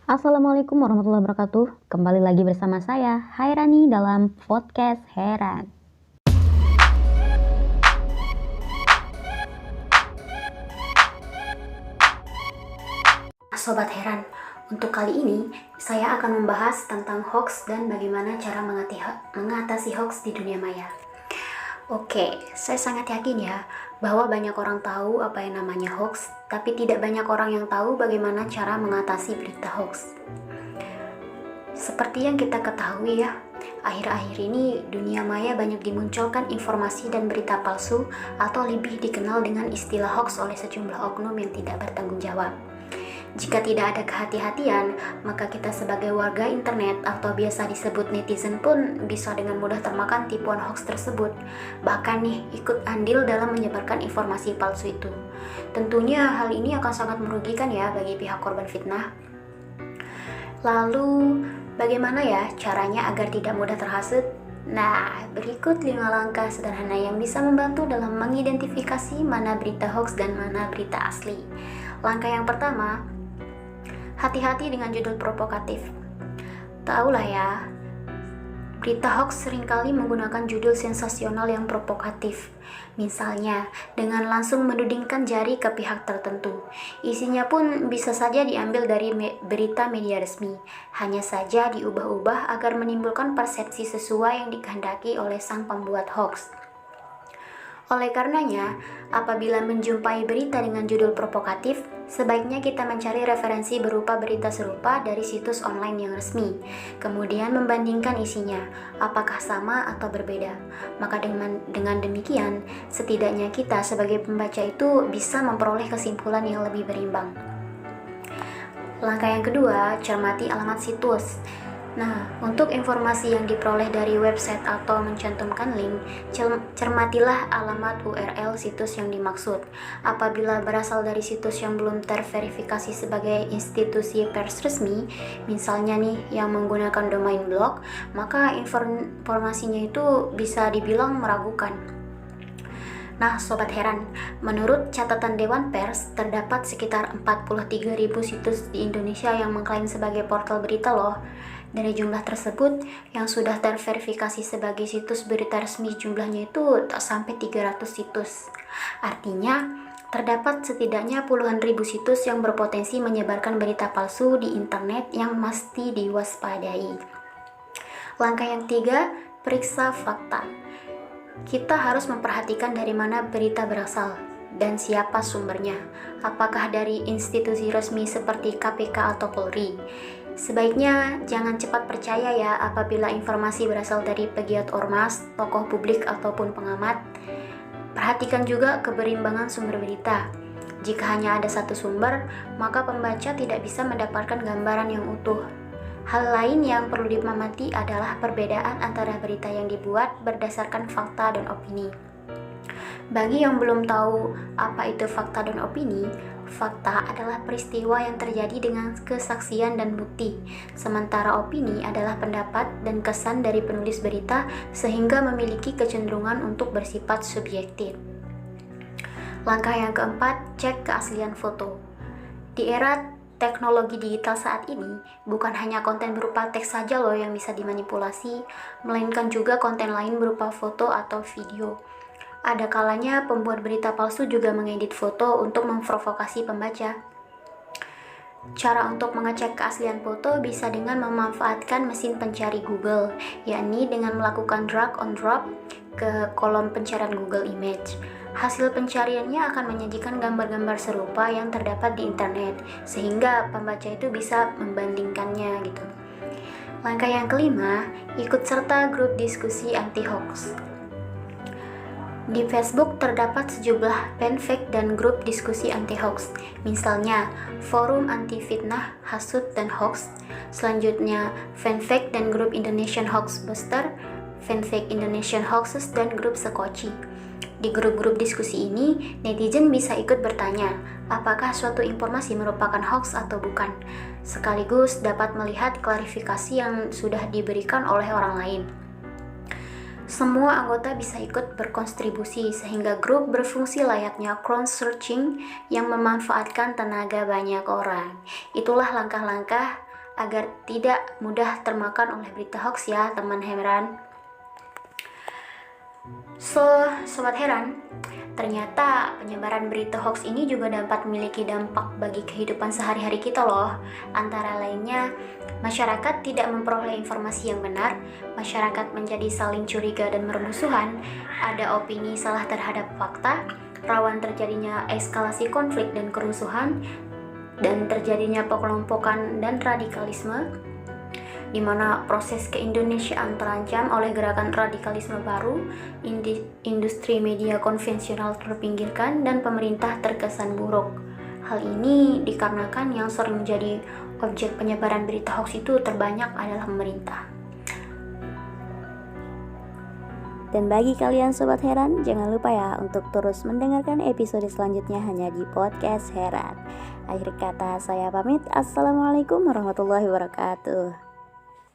Assalamualaikum warahmatullahi wabarakatuh. Kembali lagi bersama saya, Hairani dalam podcast Heran. Sobat Heran, untuk kali ini saya akan membahas tentang hoax dan bagaimana cara mengatasi hoax di dunia maya. Oke, saya sangat yakin ya bahwa banyak orang tahu apa yang namanya hoax, tapi tidak banyak orang yang tahu bagaimana cara mengatasi berita hoax. Seperti yang kita ketahui ya, akhir-akhir ini dunia maya banyak dimunculkan informasi dan berita palsu atau lebih dikenal dengan istilah hoax oleh sejumlah oknum yang tidak bertanggung jawab. Jika tidak ada kehati-hatian, maka kita sebagai warga internet atau biasa disebut netizen pun bisa dengan mudah termakan tipuan hoax tersebut. Bahkan nih, ikut andil dalam menyebarkan informasi palsu itu. Tentunya hal ini akan sangat merugikan ya bagi pihak korban fitnah. Lalu, bagaimana ya caranya agar tidak mudah terhasut? Nah, berikut 5 langkah sederhana yang bisa membantu dalam mengidentifikasi mana berita hoax dan mana berita asli. Langkah yang pertama, hati-hati dengan judul provokatif. Tahulah ya, berita hoax seringkali menggunakan judul sensasional yang provokatif. Misalnya, dengan langsung menudingkan jari ke pihak tertentu. Isinya pun bisa saja diambil dari berita media resmi. Hanya saja diubah-ubah agar menimbulkan persepsi sesuai yang dikehendaki oleh sang pembuat hoax. Oleh karenanya, apabila menjumpai berita dengan judul provokatif, sebaiknya kita mencari referensi berupa berita serupa dari situs online yang resmi, kemudian membandingkan isinya, apakah sama atau berbeda. Maka dengan demikian, setidaknya kita sebagai pembaca itu bisa memperoleh kesimpulan yang lebih berimbang. Langkah yang kedua, cermati alamat situs. Nah, untuk informasi yang diperoleh dari website atau mencantumkan link, cermatilah alamat URL situs yang dimaksud. Apabila berasal dari situs yang belum terverifikasi sebagai institusi pers resmi, misalnya nih yang menggunakan domain blog, maka informasinya itu bisa dibilang meragukan. Nah, Sobat Heran, menurut catatan Dewan Pers, terdapat sekitar 43.000 situs di Indonesia yang mengklaim sebagai portal berita loh. Dari jumlah tersebut, yang sudah terverifikasi sebagai situs berita resmi jumlahnya itu tak sampai 300 situs. Artinya, terdapat setidaknya puluhan ribu situs yang berpotensi menyebarkan berita palsu di internet yang mesti diwaspadai. Langkah yang tiga, periksa fakta. Kita harus memperhatikan dari mana berita berasal dan siapa sumbernya. Apakah dari institusi resmi seperti KPK atau Polri? Sebaiknya jangan cepat percaya ya apabila informasi berasal dari pegiat ormas, tokoh publik ataupun pengamat. Perhatikan juga keberimbangan sumber berita. Jika hanya ada satu sumber, maka pembaca tidak bisa mendapatkan gambaran yang utuh. Hal lain yang perlu diamati adalah perbedaan antara berita yang dibuat berdasarkan fakta dan opini. Bagi yang belum tahu apa itu fakta dan opini, fakta adalah peristiwa yang terjadi dengan kesaksian dan bukti, sementara opini adalah pendapat dan kesan dari penulis berita sehingga memiliki kecenderungan untuk bersifat subjektif. Langkah yang keempat, cek keaslian foto. Di era teknologi digital saat ini, bukan hanya konten berupa teks saja loh yang bisa dimanipulasi, melainkan juga konten lain berupa foto atau video. Ada kalanya pembuat berita palsu juga mengedit foto untuk memprovokasi pembaca. Cara untuk mengecek keaslian foto bisa dengan memanfaatkan mesin pencari Google, yakni dengan melakukan drag and drop ke kolom pencarian Google Image. Hasil pencariannya akan menyajikan gambar-gambar serupa yang terdapat di internet, sehingga pembaca itu bisa membandingkannya gitu. Langkah yang kelima, ikut serta grup diskusi anti-hoax. Di Facebook terdapat sejumlah fanpage dan grup diskusi anti-hoax, misalnya Forum Anti Fitnah, Hasut, dan Hoax. Selanjutnya, fanpage dan grup Indonesian Hoax Buster, fanpage Indonesian Hoaxes, dan grup Sekoci. Di grup-grup diskusi ini, netizen bisa ikut bertanya, apakah suatu informasi merupakan hoax atau bukan, sekaligus dapat melihat klarifikasi yang sudah diberikan oleh orang lain. Semua anggota bisa ikut berkontribusi sehingga grup berfungsi layaknya crowd-searching yang memanfaatkan tenaga banyak orang. Itulah langkah-langkah agar tidak mudah termakan oleh berita hoax ya teman heran. Sobat heran, ternyata penyebaran berita hoax ini juga dapat memiliki dampak bagi kehidupan sehari-hari kita loh. Antara lainnya, masyarakat tidak memperoleh informasi yang benar, masyarakat menjadi saling curiga dan bermusuhan, ada opini salah terhadap fakta, rawan terjadinya eskalasi konflik dan kerusuhan, dan terjadinya pengelompokan dan radikalisme, di mana proses keindonesiaan terancam oleh gerakan radikalisme baru, industri media konvensional terpinggirkan, dan pemerintah terkesan buruk. Hal ini dikarenakan yang sering menjadi objek penyebaran berita hoax itu terbanyak adalah pemerintah. Dan bagi kalian Sobat Heran, jangan lupa ya untuk terus mendengarkan episode selanjutnya hanya di Podcast Heran. Akhir kata saya pamit, Assalamualaikum warahmatullahi wabarakatuh.